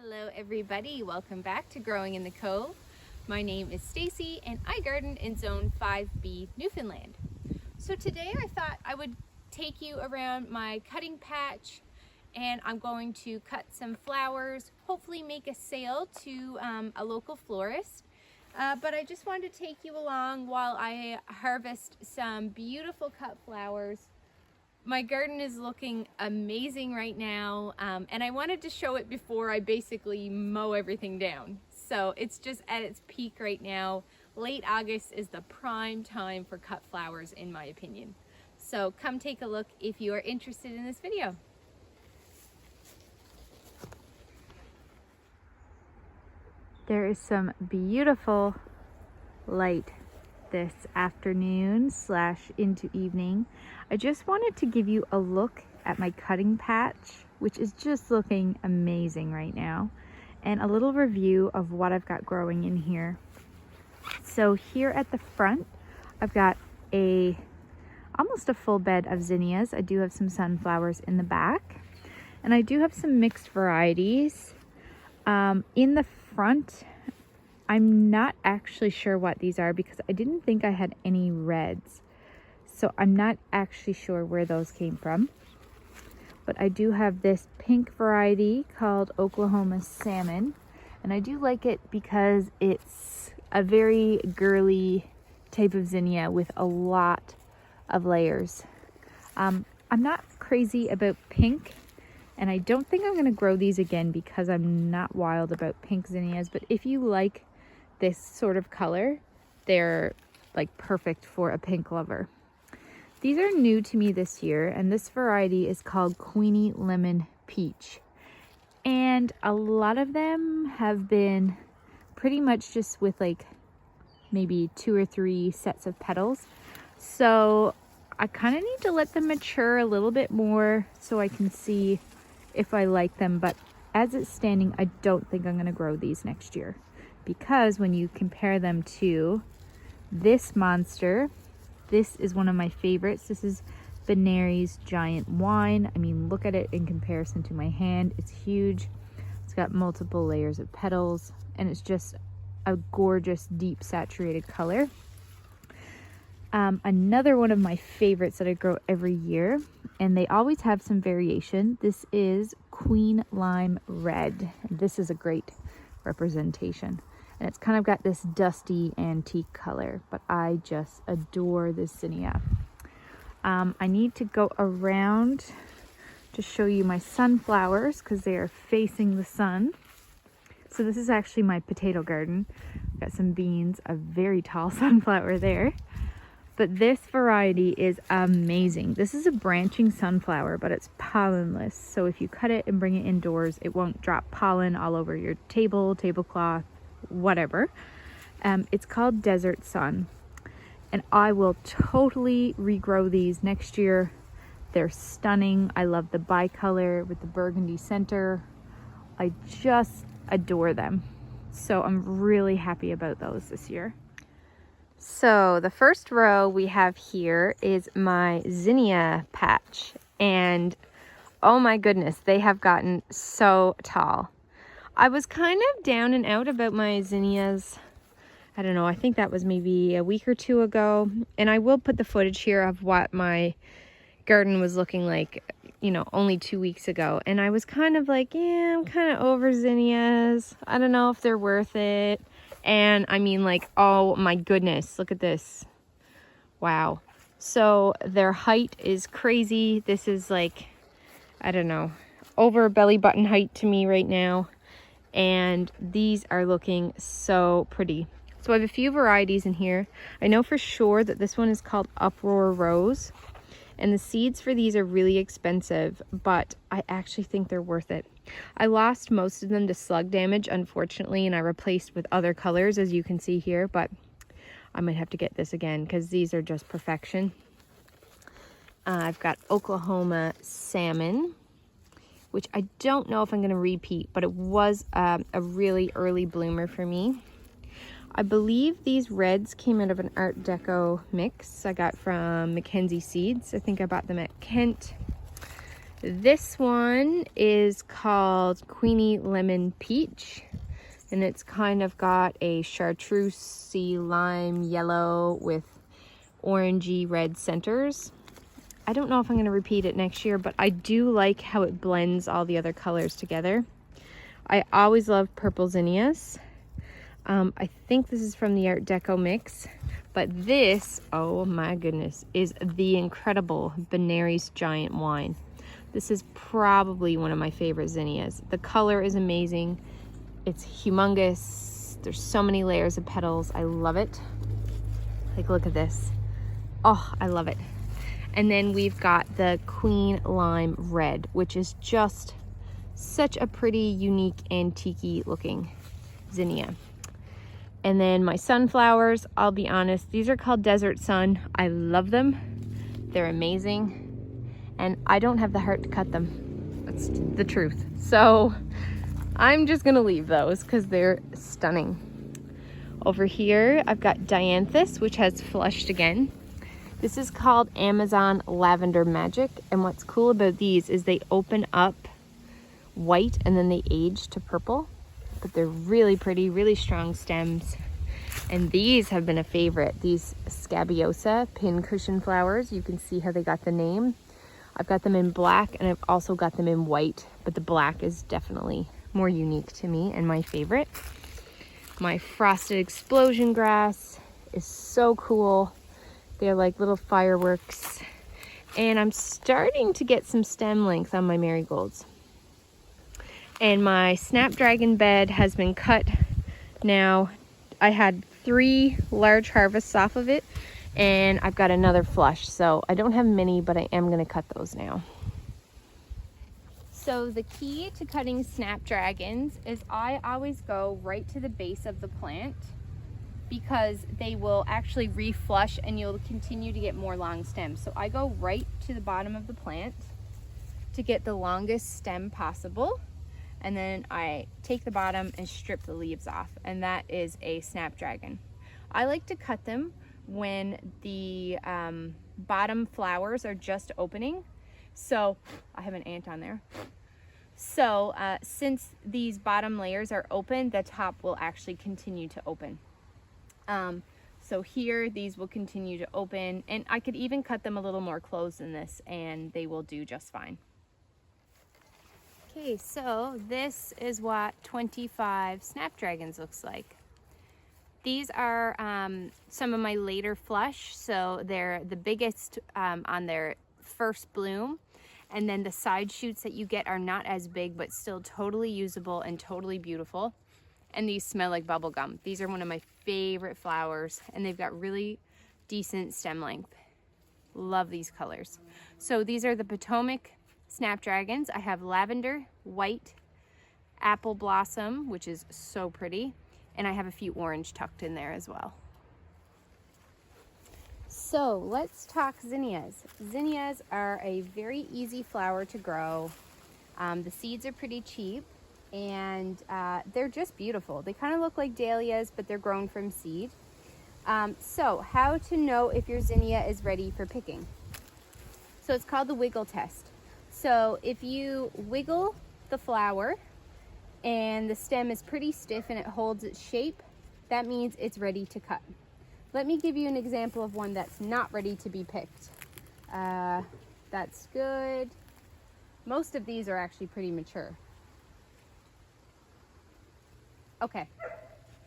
Hello everybody, welcome back to Growing in the Cove. My name is Stacy and I garden in Zone 5B, Newfoundland. So today I thought I would take you around my cutting patch and I'm going to cut some flowers, hopefully make a sale to a local florist. But I just wanted to take you along while I harvest some beautiful cut flowers. My garden is looking amazing right now, and I wanted to show it before I basically mow everything down. So it's just at its peak right now. Late August is the prime time for cut flowers in my opinion. So come take a look if you are interested in this video. There is some beautiful light this afternoon / into evening. I just wanted to give you a look at my cutting patch, which is just looking amazing right now, and a little review of what I've got growing in here. So here at the front, I've got almost a full bed of zinnias. I do have some sunflowers in the back, and I do have some mixed varieties. In the front, I'm not actually sure what these are because I didn't think I had any reds. So I'm not actually sure where those came from. But I do have this pink variety called Oklahoma Salmon. And I do like it because it's a very girly type of zinnia with a lot of layers. I'm not crazy about pink. And I don't think I'm going to grow these again because I'm not wild about pink zinnias. But if you like this sort of color, they're like perfect for a pink lover. These are new to me this year, and this variety is called Queenie Lemon Peach. And a lot of them have been pretty much just with like maybe 2 or 3 sets of petals. So I kind of need to let them mature a little bit more so I can see if I like them. But as it's standing, I don't think I'm going to grow these next year, because when you compare them to this monster, this is one of my favorites. This is Benary's Giant Wine. I mean, look at it in comparison to my hand. It's huge. It's got multiple layers of petals, and it's just a gorgeous, deep, saturated color. Another one of my favorites that I grow every year, and they always have some variation. This is Queen Lime Red. This is a great representation. And it's kind of got this dusty antique color, but I just adore this zinnia. I need to go around to show you my sunflowers because they are facing the sun. So this is actually my potato garden. I've got some beans, a very tall sunflower there. But this variety is amazing. This is a branching sunflower, but it's pollenless. So if you cut it and bring it indoors, it won't drop pollen all over your table, tablecloth, whatever. It's called Desert Sun, and I will totally regrow these next year. They're stunning. I love the bicolor with the burgundy center. I just adore them. So I'm really happy about those this year. So the first row we have here is my zinnia patch, and oh my goodness, they have gotten so tall. I was kind of down and out about my zinnias. I don't know, I think that was maybe a week or 2 ago. And I will put the footage here of what my garden was looking like, you know, only 2 weeks ago. And I was kind of like, yeah, I'm kind of over zinnias. I don't know if they're worth it. And I mean, like, oh my goodness, look at this. Wow. So their height is crazy. This is like, I don't know, over belly button height to me right now. And these are looking so pretty. So I have a few varieties in here. I know for sure that this one is called Uproar Rose, and the seeds for these are really expensive, but I actually think they're worth it. I lost most of them to slug damage, unfortunately, and I replaced with other colors, as you can see here, but I might have to get this again because these are just perfection. I've got Oklahoma Salmon, which I don't know if I'm going to repeat, but it was a really early bloomer for me. I believe these reds came out of an Art Deco mix I got from Mackenzie Seeds. I think I bought them at Kent. This one is called Queenie Lemon Peach, and it's kind of got a chartreusey lime yellow with orangey red centers. I don't know if I'm going to repeat it next year, but I do like how it blends all the other colors together. I always love purple zinnias. I think this is from the Art Deco mix, but this, oh my goodness, is the incredible Benary's Giant Wine. This is probably one of my favorite zinnias. The color is amazing. It's humongous. There's so many layers of petals. I love it. Like, look at this. Oh, I love it. And then we've got the Queen Lime Red, which is just such a pretty, unique, antique-y looking zinnia. And then my sunflowers, I'll be honest, these are called Desert Sun. I love them. They're amazing. And I don't have the heart to cut them. That's the truth. So I'm just gonna leave those because they're stunning. Over here, I've got Dianthus, which has flushed again. This is called Amazon Lavender Magic. And what's cool about these is they open up white and then they age to purple. But they're really pretty, really strong stems. And these have been a favorite. These Scabiosa pincushion flowers, you can see how they got the name. I've got them in black and I've also got them in white, but the black is definitely more unique to me and my favorite. My frosted explosion grass is so cool. They're like little fireworks. And I'm starting to get some stem length on my marigolds. And my snapdragon bed has been cut now. I had 3 large harvests off of it, and I've got another flush. So I don't have many, but I am gonna cut those now. So the key to cutting snapdragons is I always go right to the base of the plant because they will actually reflush and you'll continue to get more long stems. So I go right to the bottom of the plant to get the longest stem possible. And then I take the bottom and strip the leaves off, and that is a snapdragon. I like to cut them when the bottom flowers are just opening. So I have an ant on there. So since these bottom layers are open, the top will actually continue to open. So here, these will continue to open, and I could even cut them a little more closed than this, and they will do just fine. Okay, so this is what 25 snapdragons looks like. These are some of my later flush, so they're the biggest on their first bloom, and then the side shoots that you get are not as big, but still totally usable and totally beautiful. And these smell like bubble gum. These are one of my favorite flowers, and they've got really decent stem length. Love these colors. So these are the Potomac snapdragons. I have lavender, white, apple blossom, which is so pretty, and I have a few orange tucked in there as well. So let's talk zinnias. Zinnias are a very easy flower to grow. The seeds are pretty cheap, and they're just beautiful. They kind of look like dahlias, but they're grown from seed. So how to know if your zinnia is ready for picking? So it's called the wiggle test. So if you wiggle the flower and the stem is pretty stiff and it holds its shape, that means it's ready to cut. Let me give you an example of one that's not ready to be picked. That's good. Most of these are actually pretty mature. Okay,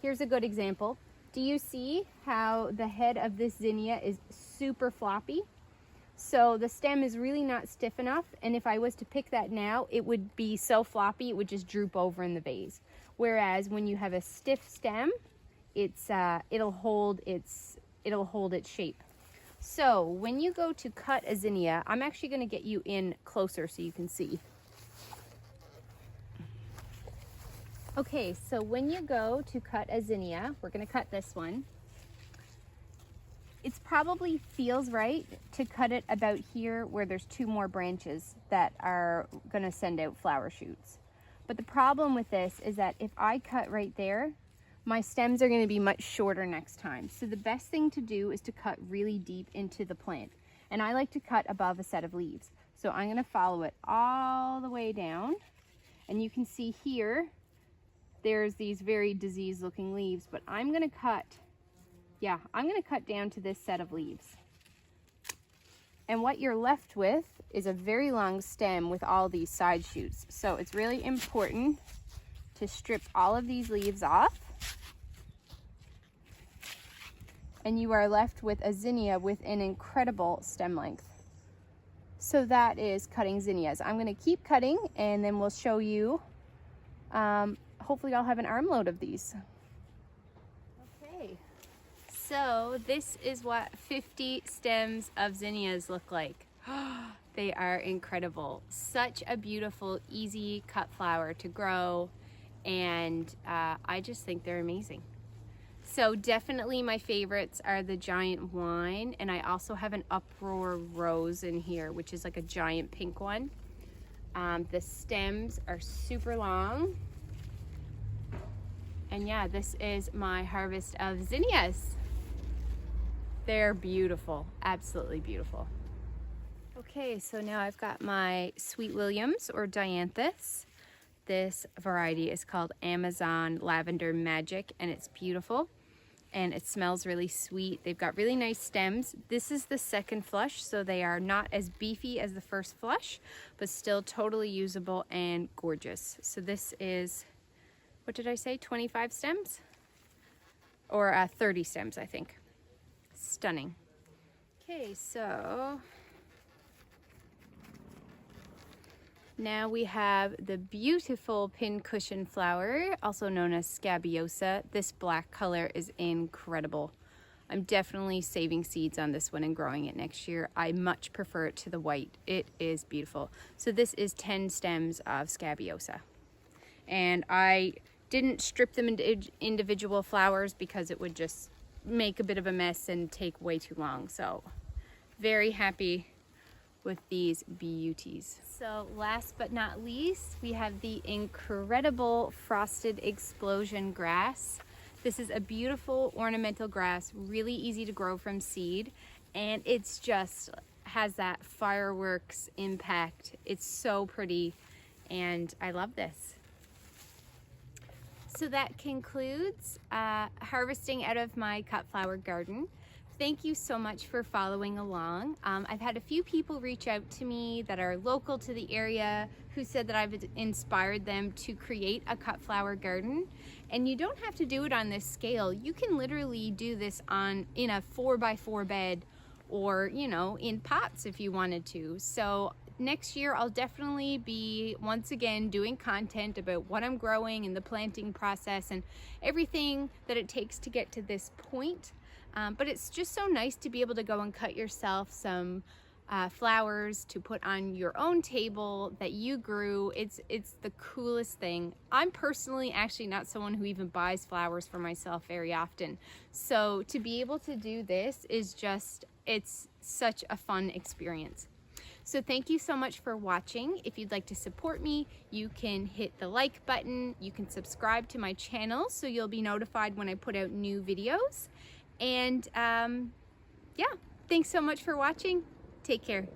here's a good example. Do you see how the head of this zinnia is super floppy? So the stem is really not stiff enough, and if I was to pick that now, it would be so floppy it would just droop over in the vase. Whereas when you have a stiff stem, it'll hold its shape. So when you go to cut a zinnia, I'm actually going to get you in closer so you can see. Okay, so when you go to cut a zinnia, we're going to cut this one. It probably feels right to cut it about here where there's 2 more branches that are going to send out flower shoots. But the problem with this is that if I cut right there, my stems are going to be much shorter next time. So the best thing to do is to cut really deep into the plant. And I like to cut above a set of leaves. So I'm going to follow it all the way down. And you can see here, there's these very diseased looking leaves, but I'm going to cut, I'm going to cut down to this set of leaves. And what you're left with is a very long stem with all these side shoots. So it's really important to strip all of these leaves off. And you are left with a zinnia with an incredible stem length. So that is cutting zinnias. I'm going to keep cutting and then we'll show you. Hopefully I'll have an armload of these. Okay, so this is what 50 stems of zinnias look like. They are incredible. Such a beautiful, easy cut flower to grow, and I just think they're amazing. So definitely my favorites are the giant wine, and I also have an uproar rose in here, which is like a giant pink one. The stems are super long. And yeah, this is my harvest of zinnias. They're beautiful, absolutely beautiful. Okay, so now I've got my Sweet Williams or Dianthus. This variety is called Amazon Lavender Magic, and it's beautiful. And it smells really sweet. They've got really nice stems. This is the second flush, so they are not as beefy as the first flush, but still totally usable and gorgeous. So this is, what did I say, 25 stems? Or 30 stems, I think. Stunning. Okay, so now we have the beautiful pincushion flower, also known as scabiosa. This black color is incredible. I'm definitely saving seeds on this one and growing it next year. I much prefer it to the white. It is beautiful. So this is 10 stems of scabiosa. And I didn't strip them into individual flowers because it would just make a bit of a mess and take way too long. So very happy with these beauties. So last but not least, we have the incredible frosted explosion grass. This is a beautiful ornamental grass, really easy to grow from seed, and it's just has that fireworks impact. It's so pretty, and I love this. So that concludes harvesting out of my cut flower garden. Thank you so much for following along. I've had a few people reach out to me that are local to the area who said that I've inspired them to create a cut flower garden. And you don't have to do it on this scale. You can literally do this in a 4x4 bed, or in pots if you wanted to. So next year I'll definitely be once again doing content about what I'm growing and the planting process and everything that it takes to get to this point. But it's just so nice to be able to go and cut yourself some flowers to put on your own table that you grew. It's the coolest thing. I'm personally actually not someone who even buys flowers for myself very often. So to be able to do this is just, it's such a fun experience. So thank you so much for watching. If you'd like to support me, you can hit the like button. You can subscribe to my channel so you'll be notified when I put out new videos. And yeah, thanks so much for watching. Take care.